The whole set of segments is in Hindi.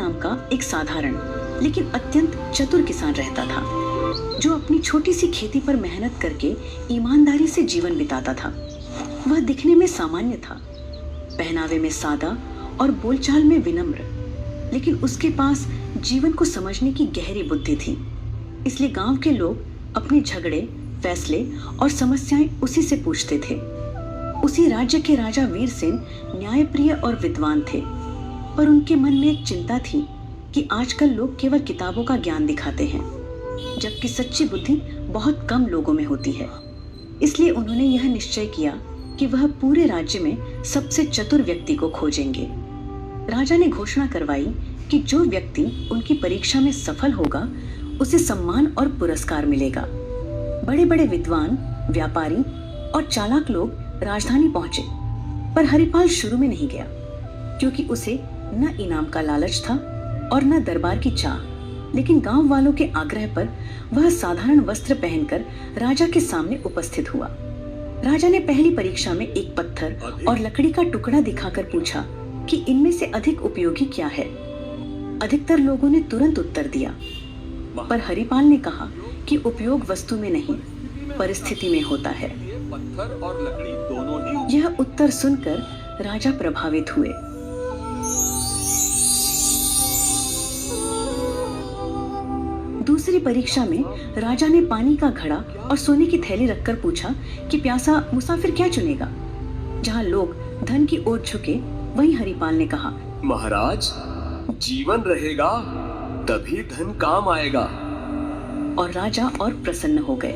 नाम का एक साधारण लेकिन अत्यंत चतुर किसान रहता था, जो अपनी छोटी सी खेती पर मेहनत करके ईमानदारी से जीवन बिताता था। वह दिखने में सामान्य था, पहनावे में सादा और बोलचाल में विनम्र, लेकिन उसके पास जीवन को समझने की गहरी बुद्धि थी। इसलिए गांव के लोग अपने झगड़े, फैसले और समस्याएं उसी से पूछते थे। उसी राज्य के राजा वीरसेन न्यायप्रिय और विद्वान थे, पर उनके मन में एक चिंता थी कि आजकल लोग केवल किताबों का ज्ञान दिखाते हैं, जबकि सच्ची बुद्धि बहुत कम लोगों में होती है। इसलिए उन्होंने यह निश्चय किया कि वह पूरे राज्य में सबसे चतुर व्यक्ति को खोजेंगे। राजा ने घोषणा करवाई कि जो व्यक्ति उनकी परीक्षा में सफल होगा उसे सम्मान और पुरस्कार मिलेगा। बड़े बड़े विद्वान, व्यापारी और चालाक लोग राजधानी पहुंचे, पर हरिपाल शुरू में नहीं गया, क्योंकि उसे न इनाम का लालच था और न दरबार की चाह। लेकिन गांव वालों के आग्रह पर वह साधारण वस्त्र पहनकर राजा के सामने उपस्थित हुआ। राजा ने पहली परीक्षा में एक पत्थर और लकड़ी का टुकड़ा दिखाकर पूछा कि इनमें से अधिक उपयोगी क्या है। अधिकतर लोगों ने तुरंत उत्तर दिया, पर हरिपाल ने कहा कि उपयोग वस्तु में नहीं, परिस्थिति में होता है। पत्थर और लकड़ी दोनों ही। यह उत्तर सुनकर राजा प्रभावित हुए। दूसरी परीक्षा में राजा ने पानी का घड़ा और सोने की थैली रखकर पूछा कि प्यासा मुसाफिर क्या चुनेगा। जहां लोग धन की ओर झुके, वहीं हरिपाल ने कहा, महाराज, जीवन रहेगा तभी धन काम आएगा। और राजा और प्रसन्न हो गए।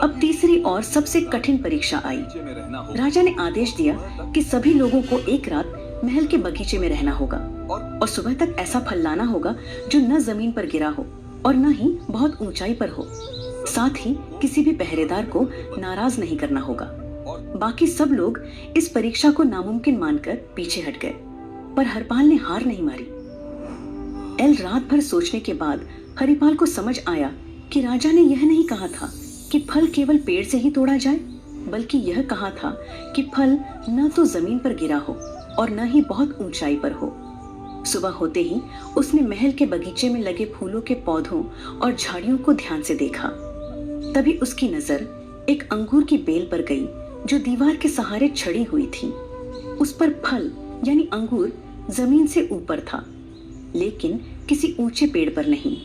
अब तीसरी और सबसे कठिन परीक्षा आई। राजा ने आदेश दिया कि सभी लोगों को एक रात महल के बगीचे में रहना होगा और सुबह तक ऐसा फल लाना होगा जो न जमीन पर गिरा हो और न ही बहुत ऊंचाई पर हो। साथ ही किसी भी पहरेदार को नाराज नहीं करना होगा। बाकी सब लोग इस परीक्षा को नामुमकिन मानकर पीछे हट गए, पर हरिपाल ने हार नहीं मारी। रात भर सोचने के बाद हरिपाल को समझ आया कि राजा ने यह नहीं कहा था कि फल केवल पेड़ से ही तोड़ा जाए, बल्कि यह कहा था कि फल न तो जमीन पर गिरा हो और न ही बहुत ऊंचाई पर हो। सुबह होते ही उसने महल के बगीचे में लगे फूलों के पौधों और झाड़ियों को ध्यान से देखा। तभी उसकी नजर एक अंगूर की बेल पर गई, जो दीवार के सहारे छड़ी हुई थी। उस पर फल यानी अंगूर जमीन से ऊपर था, लेकिन किसी ऊंचे पेड़ पर नहीं।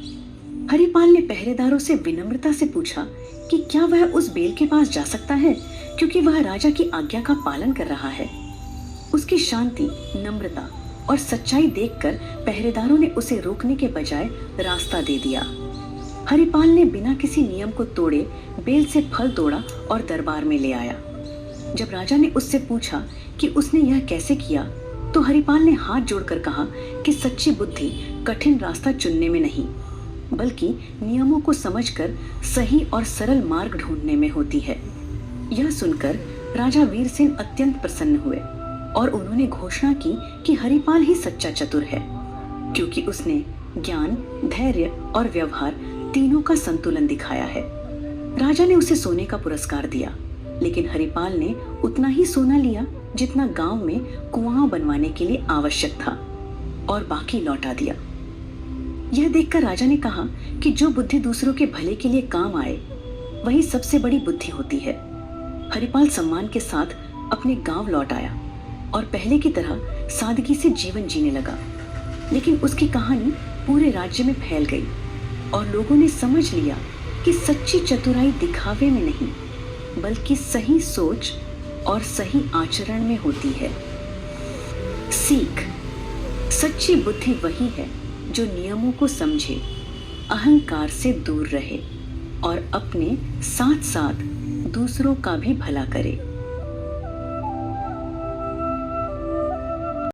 हरिपाल ने पहरेदारों से विनम्रता से पूछा कि क्या वह उस बेल के पास जा सकता है, क्योंकि वह राजा की आज्ञा का पालन कर रहा है। उसकी शांति, नम्रता और सच्चाई देखकर पहरेदारों ने उसे रोकने के बजाय रास्ता दे दिया। हरिपाल ने बिना किसी नियम को तोड़े बेल से फल तोड़ा और दरबार में ले आया। जब राजा ने उससे पूछा कि उसने यह कैसे किया, तो हरिपाल ने हाथ जोड़कर कहा कि सच्ची बुद्धि कठिन रास्ता चुनने में नहीं, बल्कि नियमों को समझकर सही और सरल मार्ग ढूंढने में होती है। यह सुनकर राजा वीरसेन अत्यंत प्रसन्न हुए और उन्होंने घोषणा की कि हरिपाल ही सच्चा चतुर है, क्योंकि उसने ज्ञान, धैर्य और व्यवहार तीनों का संतुलन दिखाया है। राजा ने उसे सोने का पुरस्कार दिया, लेकिन हरिपाल ने उतना ही सोना लिया जितना गांव में कुआं बनवाने के लिए आवश्यक था, और बाकी लौटा दिया। यह देखकर राजा ने कहा कि जो बुद्धि दूसरों के भले के लिए काम आए, वही सबसे बड़ी बुद्धि होती है। हरिपाल सम्मान के साथ अपने गांव लौट आया और पहले की तरह सादगी से जीवन जीने लगा। लेकिन उसकी कहानी पूरे राज्य में फैल गई और लोगों ने समझ लिया कि सच्ची चतुराई दिखावे में नहीं, बल्कि सही सोच और सही आचरण में होती है। सीख: सच्ची बुद्धि वही है जो नियमों को समझे, अहंकार से दूर रहे और अपने साथ साथ दूसरों का भी भला करे।